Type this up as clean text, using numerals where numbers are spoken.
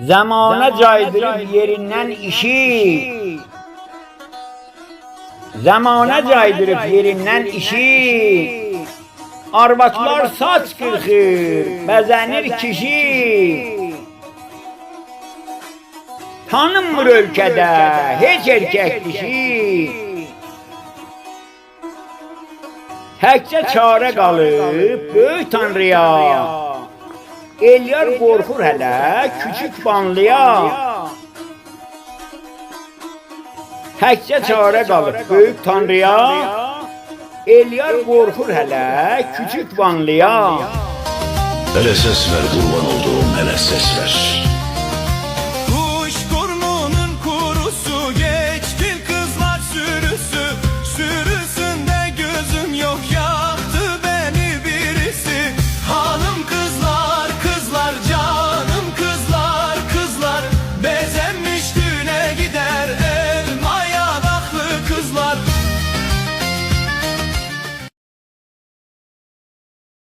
Zamana caydırıp yerinden işi, zamana caydırıp yerinden işi, arvatlar saç kırxır, bəzənir kişi. Tanınmır ölkədə heç erkək dişi. Təkcə çarə qalıb böyük tanrıya, ellər qorxur hələ küçük banlıya. Təkcə çarə qalıb böyük tanrıya, ellər qorxur hələ küçük banlıya. Hele ses ver kurban olduğum, hele ses ver.